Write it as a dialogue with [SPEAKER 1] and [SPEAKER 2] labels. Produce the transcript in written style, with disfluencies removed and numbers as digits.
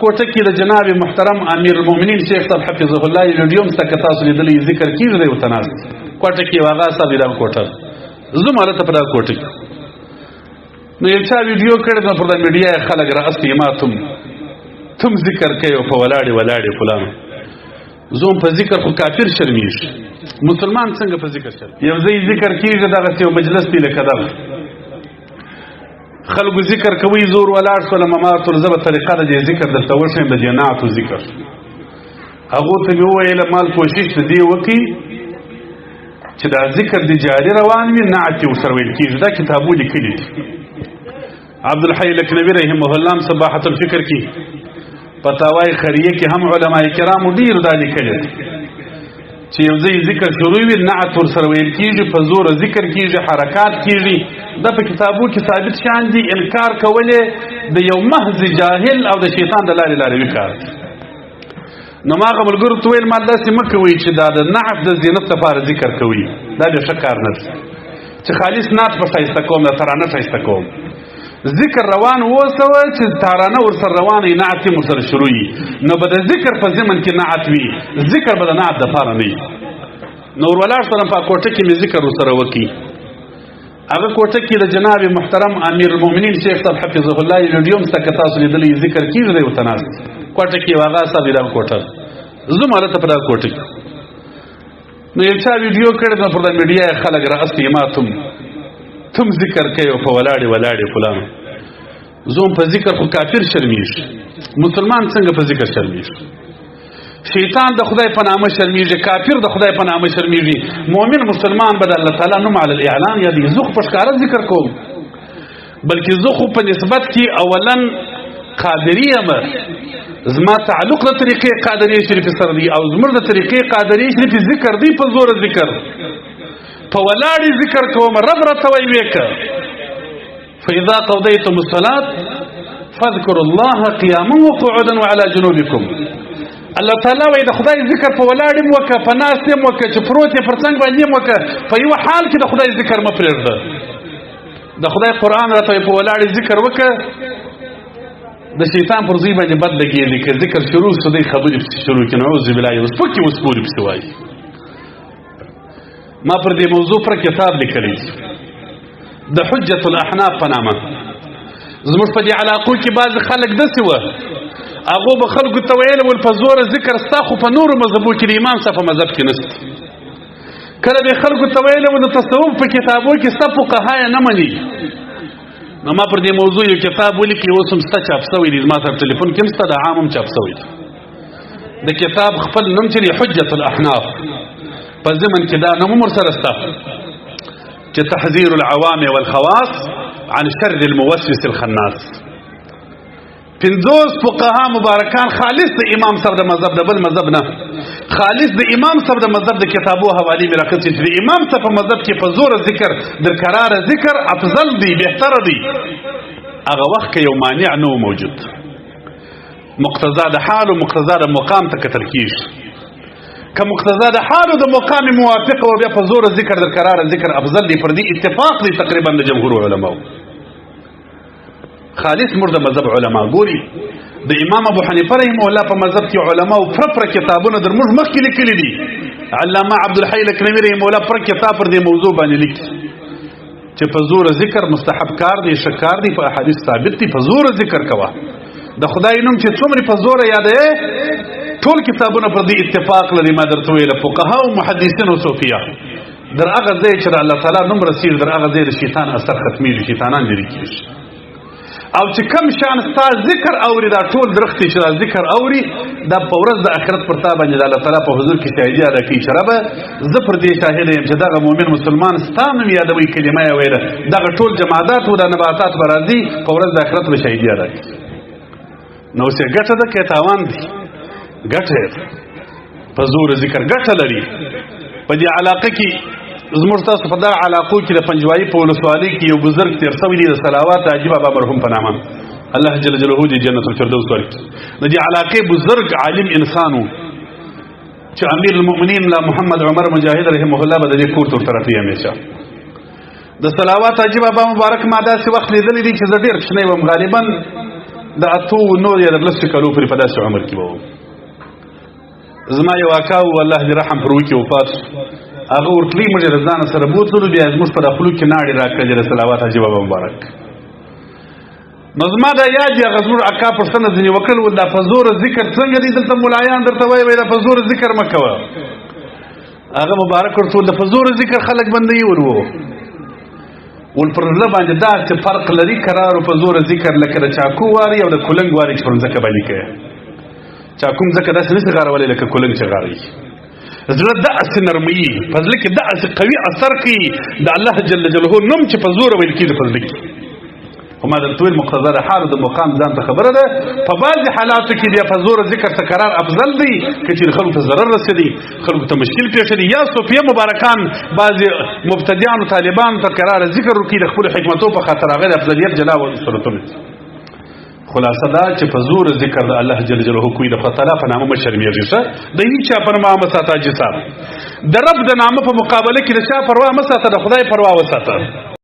[SPEAKER 1] کوټه کې د جناب محترم ام.یرالمؤمنین شیخ صاحب حفظه الله وډیو هم که تاسو لیدلی ذکر کېږي دی ورته ناست کوټه کې هغه صاحب دغه کوټه ځم هلته په دغه کوټه کې نو یو چا ویډیو کړی نو پر د میډیا یې خلک رااستي ما تم ذکر کوي او په ولاړې ولاړې فلانو زوم په ذکر خو کافر شرمیږي مسلمان څنګه په ذکر شرمیږي یو ځای ذکر کېږي دغسې یو مجلس دی لکه دغه خلکو ذکر کوي زور ولاړ شول ما ورته زه به طریقه د دې ذکر درته وښیم د دې نعتو ذکر هغو ته مې وویله مال کوشش د دې وکړي چې دا ذکر د جاري روان وي نعت یې ورسره ویل کېږي دا کتابو لیکلي دي عبدالحی لکنوي رحمه الله هم صباحة الفکر کې فتاوای خیریه کې هم علما کرامو ډېرو دا لیکلي دي چې یو ځای ذکر شروع وي نعت ورسره ویل کېږي په زوره ذکر کېږي حرکات کېږي دا په کتابو کې ثابت شان دي انکار کولې د یو محض جاهل او د شیطان د لارې لاروي کار دی نو ما هغه ملګرو ته ویل ما داسې مه کوئ چې دا د نعت د زینت لپاره ذکر کوي دا بیا ښه کار نه دی چې خالص نعت په ښایسته کوم د ترانه ښایسته کوم ذکر روان وسوه چې تارانه ورسره روانه وي نعت یې ورسره شروع وي نو به د ذکر په ضمن کې نعت وي ذکر به د نعت دپاره نه وي نو ور ولاړ شولم په کوټه کې مې ذکر ورسره وکړي هغه کوټه کې د جناب محترم ام.یرالمؤمنین شیخ صاحب حفظه الله وډیو هم که تاسو لیدلی ذکر کېږي دی ورته ناست کوټه کې یو هغه صاحب دغه کوټه ځم هلته په دغه کوټه کې نو یو چا ویډیو کړی نو پر د میډیا یې خلک رااستي ما تم ذکر کوي او په ولاړې ولاړې فلانو زوم په ذکر خو کافر شرمیږي مسلمان څنګه په ذکر شرمیږي شیطان د خدای په نامه شرمیږي کافر د خدای په نامه شرمیږي مؤمن مسلمان به د الله تعالی نوم علی الاعلان یادي زه خو په ښکاره ذکر کوم بلکې زه خو په نسبت کې اولا قادري یم زما تعلق د طریقې قادري شریفې سره دی او زموږ د طریقې قادري شریفې ذکر دی په زوره ذکر په ولاړې ذکر کوم رب راته وایي ویکه فاذا قضیتم الصلاة فاذکروا الله قیاما وقعودا وعلى جنوبکم الله تعالی وایي د خدای ذکر په ولاړې م وکړه په ناستې م وکړه چې پروت یې پر څنګ باندې م وکړه په یوه حال کې د خدای ذکر مه پرېږده د خدای قرآن راته وایي په ولاړې ذکر وکړه د شیطان پر ځای باندې بد لګېږي که ذکر شروع شو دی خبرې پسې شروع کړي نعوذ بالله اوس پکې اوس پورې پسې وایي ما پر دې موضوع پر کتاب لیکلی د حجة الاحناف په نامه زموږ په دې علاقو کې بعض خلک داسې وه هغو به خلکو ته ویل ول په زوره ذکر ستا خو په نورو مذهبو کې د امام صاحب په مذهب کې نشته کله به خلکو ته ویل ول د تصوف په کتابو کې ستا فقها یې نه مني نو ما پر دې موضوع یو کتاب ولیکي اوس هم ستا چاپ شوی دی زما سره ټلیفون کې هم ستا د عام هم چاپ شوی دی د کتاب خپل نوم چې دی حجة الاحناف په ضمن کې دا نوم ورسره شته چې تحذير العوام والخواص عن شر الموسوس الخناس پنځوس فقها مبارکان خالص د امام صاحب د مذهب د بل مذهب نه خالص د امام صاحب د مذهب د کتابو حوالې مې راخستې چې د امام صاحب په مذهب کې په زوره ذکر در قراره ذکر افضل دی بهتره دی هغه وخت کې یو مانع نه موجود مقتضا د حال او مقتضا د مقام ته کتل کېږي که مقتضا د حال او د مقام موافق او بیا په زوره ذکر در قراره ذکر افضل دی پر دې اتفاق دی تقریبا د جمهور علماو خالص مرد مذهب علما ګوري د امام ابو حنیفه رحمه الله په مذهب کې علما او پر کتابونه در موږ مخکې لیکلي دي علامه عبدالحی لکنوي رحمه الله پر کتاب پر دې موضوع باندې لیکي چې په زوره ذکر مستحب کار دی ښه کار دی په احادیث ثابت دی په زوره ذکر کوه د خدای نوم چې څومره په زوره یادوې ټول کتابونه پر دې اتفاق لري ما درته ویله فقها او محدثین او صوفیه در هغه ځای چې د الله تعالی نوم رسېږي در هغه ځای د شیطان اثر ختمېږي شیطانان لرې کېږي او چې کم شان ستا ذکر اوري دا ټول درختې چې دا ذکر اوري دا په ورځ د آخرت پر تا باندې د الله تعالی په حضور کې شاهدي ادا کوي چې ربه زه پر دې شاهده یم چې دغه مؤمن مسلمان ستا نوم یادوي کلمه یې ویله دغه ټول جمادات او د نباتات به راځي په ورځ د آخرت به شاهدي ادا کوي نو اوس یې ګټه ده که تاوان دی ګټه یې ده په زور ذکر ګټه لري په دې علاقه کې زموږ تاسو په دغه علاقو کې د پنجوایي په ولسوالۍ کې یو بزرګ تېر شوی دی د صلوات عجیب بابا مرحوم په نامه الله جل جلاله دې جنت الفردوس ورکړي د دې علاقې بزرګ عالم انسان و چې ام.یرالمؤمنین لا محمد عمر مجاهد رحمه الله به د دې کور ته ورته راتلي همیشه د صلوات عجیب بابا مبارک ما داسې وخت لیدلی دی چې زه ډېر کوچنی وم غالبا د 8 یا 10 کالو پورې په داسې عمر کې به وم. زما یو اکا و الله دې رحم پر وکړي وفات شو. هغه ورتلي موږ یې له ځانه سره بوتلو بیا زموږ په داخلو کې ناړې راکړلې د صلوات حاجي بابا مبارک. نو زما دا یاد دي هغه زموږ اکا پوښتنه ځینې وکړل ول دا په زوره ذکر څنګه دی دلته ملایان درته وایي دا په زوره ذکر مه کوه. هغه مبارک ورته وویل د په زوره ذکر خلک بندوي ول ول پر زړه باندې داسې فرق لري کرارو په زوره ذکر لکه د چاکو واري او د کولنګ واري چې پر مځکه باندې کوي. چاکو مځکه داسې نشي غارولی لکه کولنګ چې غاروي. زړه داسې نرموي په زړه کې داسې قوي اثر کوي د الله جل جلاله نوم چې په زوره ویل کېږي په زړه کې. خو ما درته ویل مقتضا د حال د مقام ځان ته خبره ده. په بعضې حالاتو کې بیا په زوره ذکر تکرار افضل دی که چېرې خلکو ته ضرر رسېدی خلکو ته مشکل پېښېدی یا صوفیه مبارکان بعضې مبتدیانو طالبانو ته کراره ذکر وکړي د خپلو حکمتو په خاطر هغه د افضلیت جلا صورتونه دي. خلاصه دا چې په زور ذکر د الله جل جلاله کوي د خدای تعالی په نامه مه شرمېږئ. ښه د هېچ چا په نامه مه ساته حاجي صاحب. د رب د نامه په مقابله کې د چا پروا مه ساته د خدای پروا وساته.